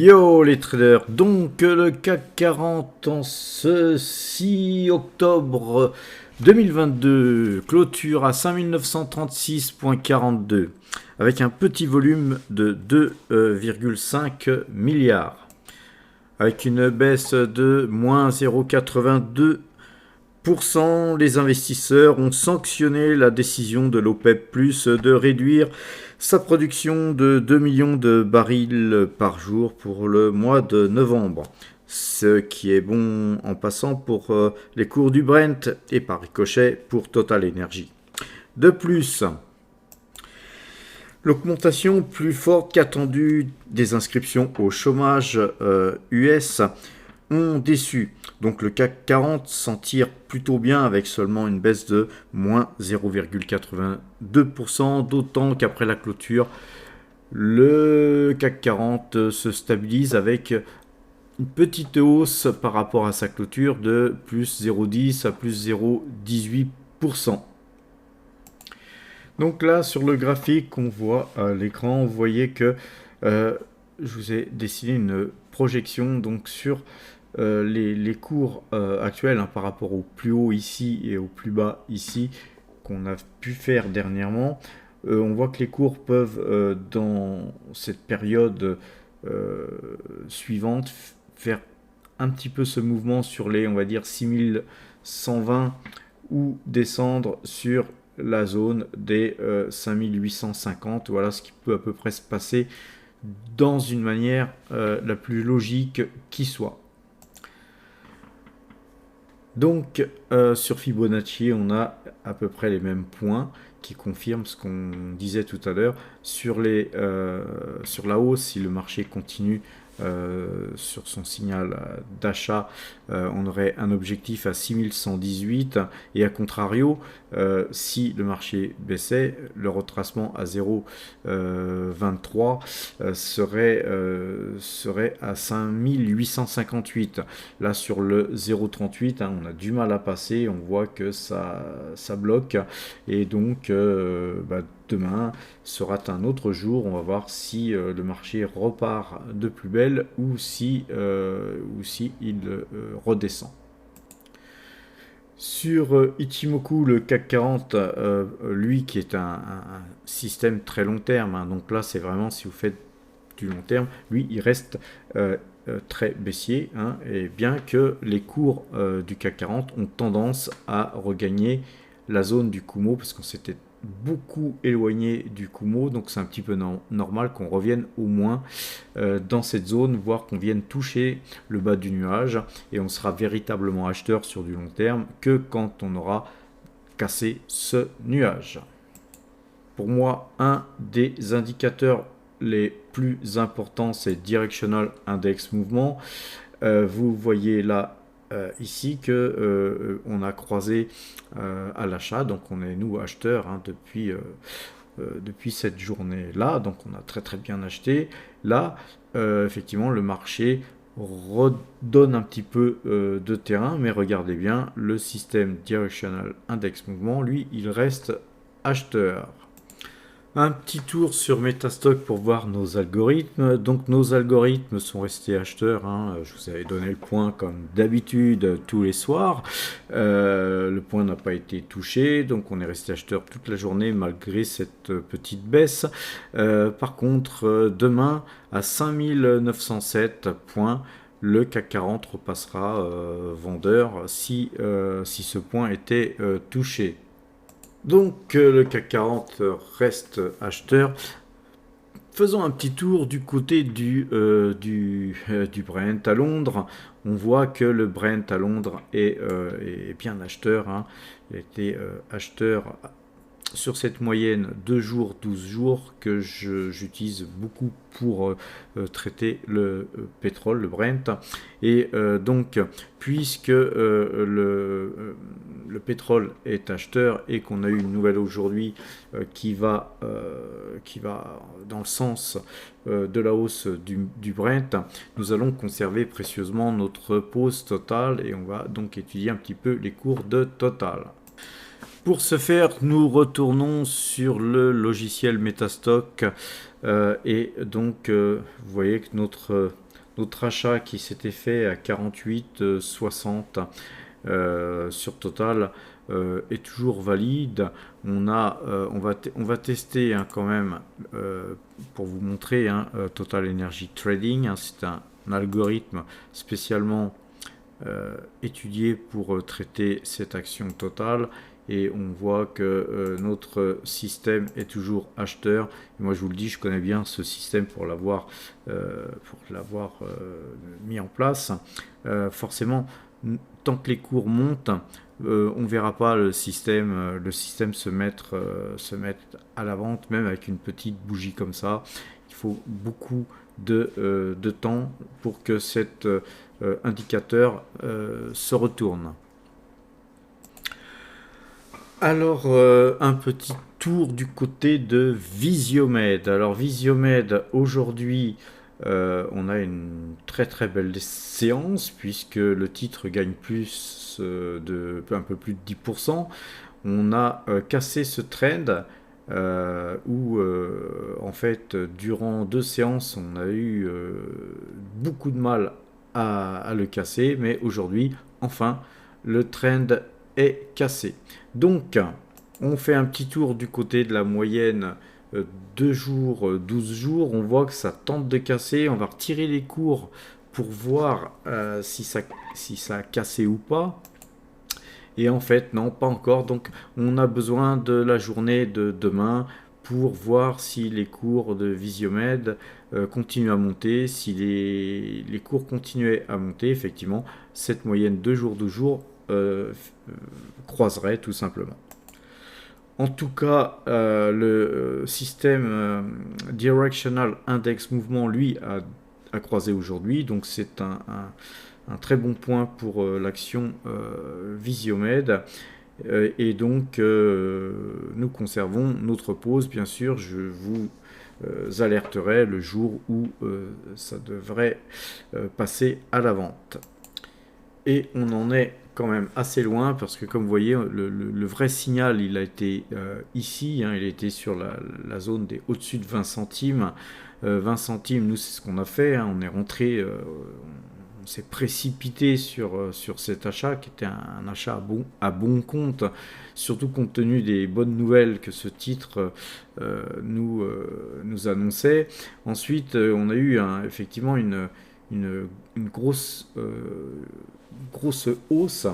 Yo les traders, donc le CAC 40 en ce 6 octobre 2022 clôture à 5936,42 avec un petit volume de 2,5 milliards avec une baisse de moins 0,82%. Les investisseurs ont sanctionné la décision de l'OPEP+ de réduire sa production de 2 millions de barils par jour pour le mois de novembre. Ce qui est bon en passant pour les cours du Brent et par ricochet pour Total Energy. De plus, l'augmentation plus forte qu'attendue des inscriptions au chômage US ont déçu. Donc le CAC 40 s'en tire plutôt bien avec seulement une baisse de moins 0,82%, d'autant qu'après la clôture, le CAC 40 se stabilise avec une petite hausse par rapport à sa clôture de plus 0,10 à plus 0,18%. Donc là, sur le graphique qu'on voit à l'écran, vous voyez que je vous ai dessiné une projection donc sur les cours actuels par rapport au plus haut ici et au plus bas ici qu'on a pu faire dernièrement. On voit que les cours peuvent dans cette période suivante faire un petit peu ce mouvement sur les, on va dire, 6120 ou descendre sur la zone des 5850. Voilà ce qui peut à peu près se passer dans une manière la plus logique qui soit. Donc sur Fibonacci, on a à peu près les mêmes points qui confirment ce qu'on disait tout à l'heure. Sur la hausse, si le marché continue sur son signal d'achat, on aurait un objectif à 6118 et à contrario, si le marché baissait, le retracement à 0,23 serait à 5858. Là sur le 0,38, on a du mal à passer, on voit que ça bloque et donc demain sera un autre jour. On va voir si le marché repart de plus belle ou si il redescend. Sur Ichimoku, le CAC 40, lui qui est un système très long terme, donc là c'est vraiment si vous faites du long terme, lui il reste très baissier, et bien que les cours du CAC 40 ont tendance à regagner la zone du Kumo parce qu'on s'était beaucoup éloigné du Kumo, donc c'est un petit peu normal qu'on revienne au moins dans cette zone, voire qu'on vienne toucher le bas du nuage, et on sera véritablement acheteur sur du long terme que quand on aura cassé ce nuage. Pour moi, un des indicateurs les plus importants, c'est Directional Index Mouvement. Vous voyez là ici que on a croisé à l'achat, donc on est nous acheteurs depuis cette journée là, donc on a très bien acheté. Là effectivement le marché redonne un petit peu de terrain, mais regardez bien, le système Directional Index Mouvement, lui il reste acheteur. Un petit tour sur Metastock pour voir nos algorithmes. Donc nos algorithmes sont restés acheteurs. Je vous avais donné le point comme d'habitude tous les soirs. Le point n'a pas été touché, donc on est resté acheteur toute la journée malgré cette petite baisse. Par contre, demain à 5907 points, le CAC 40 repassera vendeur si ce point était touché. Donc le CAC 40 reste acheteur. Faisons un petit tour du côté du Brent à Londres. On voit que le Brent à Londres est bien acheteur. Il a été acheteur sur cette moyenne 2 jours, 12 jours que j'utilise beaucoup pour traiter le pétrole, le Brent. Et donc, puisque le pétrole est acheteur et qu'on a eu une nouvelle aujourd'hui qui va dans le sens de la hausse du Brent, nous allons conserver précieusement notre pause Total et on va donc étudier un petit peu les cours de Total. Pour ce faire, nous retournons sur le logiciel Metastock et donc vous voyez que notre notre achat qui s'était fait à 48,60 sur Total est toujours valide. On va tester hein, quand même pour vous montrer hein, Total Energy Trading. Hein, c'est un algorithme spécialement étudié pour traiter cette action totale. Et on voit que notre système est toujours acheteur. Et moi je vous le dis, je connais bien ce système pour l'avoir mis en place. Forcément, tant que les cours montent, on ne verra pas le système se mettre à la vente, même avec une petite bougie comme ça. Il faut beaucoup de temps pour que cet indicateur se retourne. Alors, un petit tour du côté de Visiomed. Alors, Visiomed, aujourd'hui, on a une très très belle séance puisque le titre gagne un peu plus de 10%. On a cassé ce trend où, en fait, durant 2 séances, on a eu beaucoup de mal à le casser, mais aujourd'hui, enfin, le trend est cassé. Donc, on fait un petit tour du côté de la moyenne 2 jours, 12 jours. On voit que ça tente de casser. On va retirer les cours pour voir si ça a cassé ou pas. Et en fait, non, pas encore. Donc, on a besoin de la journée de demain pour voir si les cours de Visiomed continuent à monter. Si les cours continuaient à monter, effectivement, cette moyenne 2 jours, 12 jours croiserait tout simplement. En tout cas, le système Directional Index Mouvement, lui, a croisé aujourd'hui. Donc, c'est un très bon point pour l'action Visiomed. Et donc, nous conservons notre pause. Bien sûr, je vous alerterai le jour où ça devrait passer à la vente. Et on en est quand même assez loin parce que comme vous voyez le vrai signal il a été ici hein, il a été sur la zone des au-dessus de 20 centimes 20 centimes nous c'est ce qu'on a fait hein, on est rentré on s'est précipité sur cet achat qui était un achat à bon compte surtout compte tenu des bonnes nouvelles que ce titre nous annonçait. Ensuite on a eu effectivement une grosse hausse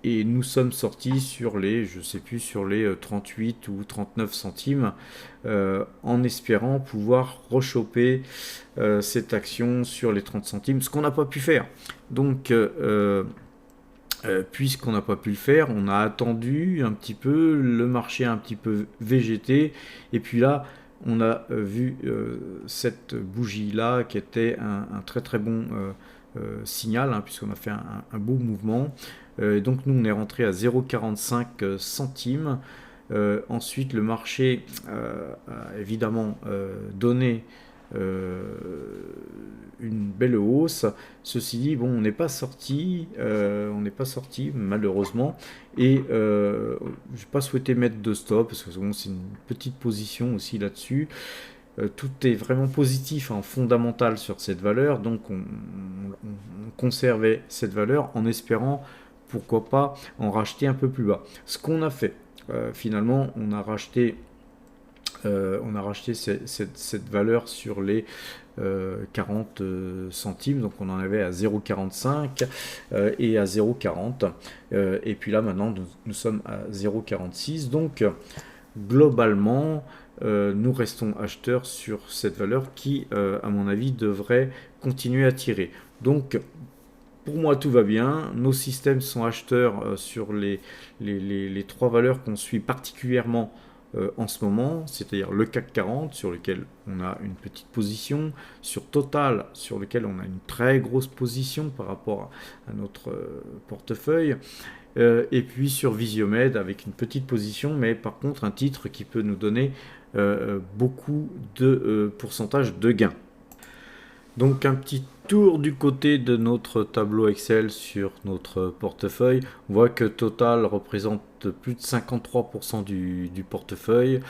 et nous sommes sortis sur les, je sais plus, sur les 38 ou 39 centimes en espérant pouvoir rechoper cette action sur les 30 centimes, ce qu'on n'a pas pu faire. Donc, puisqu'on n'a pas pu le faire, on a attendu un petit peu, le marché a un petit peu végété, et puis là, on a vu cette bougie-là qui était un très très bon signal, hein, puisqu'on a fait un beau mouvement. Donc nous, on est rentré à 0,45 centimes. Ensuite, le marché a évidemment donné une belle hausse. Ceci dit, bon, on n'est pas sorti malheureusement, et je n'ai pas souhaité mettre de stop parce que bon, c'est une petite position aussi là-dessus. Tout est vraiment positif en fondamental sur cette valeur, donc on conservait cette valeur en espérant pourquoi pas en racheter un peu plus bas. Ce qu'on a fait, finalement, on a racheté cette valeur sur les 40 centimes, donc on en avait à 0,45 et à 0,40 et puis là maintenant nous sommes à 0,46, donc globalement nous restons acheteurs sur cette valeur qui à mon avis devrait continuer à tirer. Donc pour moi tout va bien, nos systèmes sont acheteurs sur les 3 valeurs qu'on suit particulièrement en ce moment, c'est-à-dire le CAC 40 sur lequel on a une petite position, sur Total sur lequel on a une très grosse position par rapport à notre portefeuille, et puis sur Visiomed avec une petite position, mais par contre un titre qui peut nous donner beaucoup de pourcentage de gains. Donc un petit tour du côté de notre tableau Excel sur notre portefeuille. On voit que Total représente plus de 53% du portefeuille.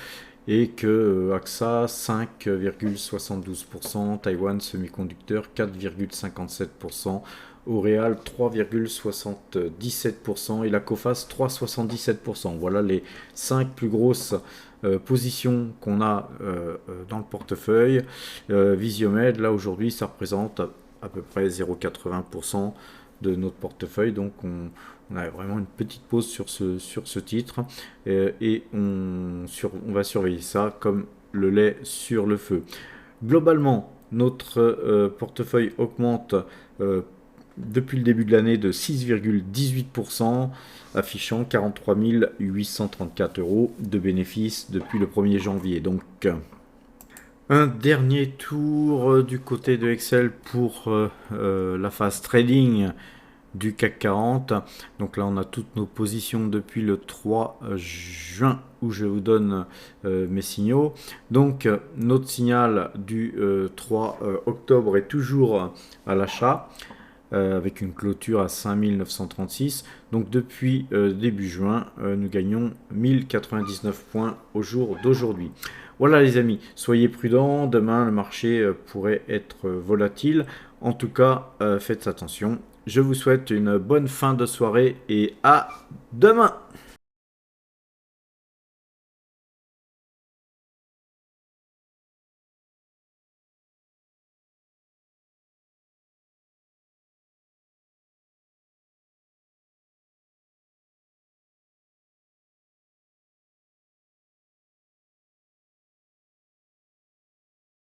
et que AXA 5,72%, Taïwan Semiconducteur 4,57%, Auréal 3,77% et la Coface 3,77%. Voilà les 5 plus grosses positions qu'on a dans le portefeuille. Visiomed, là aujourd'hui, ça représente à peu près 0,80% de notre portefeuille, donc on a vraiment une petite pause sur ce titre et on va surveiller ça comme le lait sur le feu. Globalement, notre portefeuille augmente depuis le début de l'année de 6,18%, affichant 43 834 euros de bénéfices depuis le 1er janvier. Donc, un dernier tour du côté de Excel pour la phase trading du CAC 40. Donc là, on a toutes nos positions depuis le 3 juin où je vous donne mes signaux. Donc, notre signal du 3 octobre est toujours à l'achat. Avec une clôture à 5936. Donc depuis début juin, nous gagnons 1099 points au jour d'aujourd'hui. Voilà les amis, soyez prudents, demain le marché pourrait être volatile. En tout cas, faites attention. Je vous souhaite une bonne fin de soirée et à demain!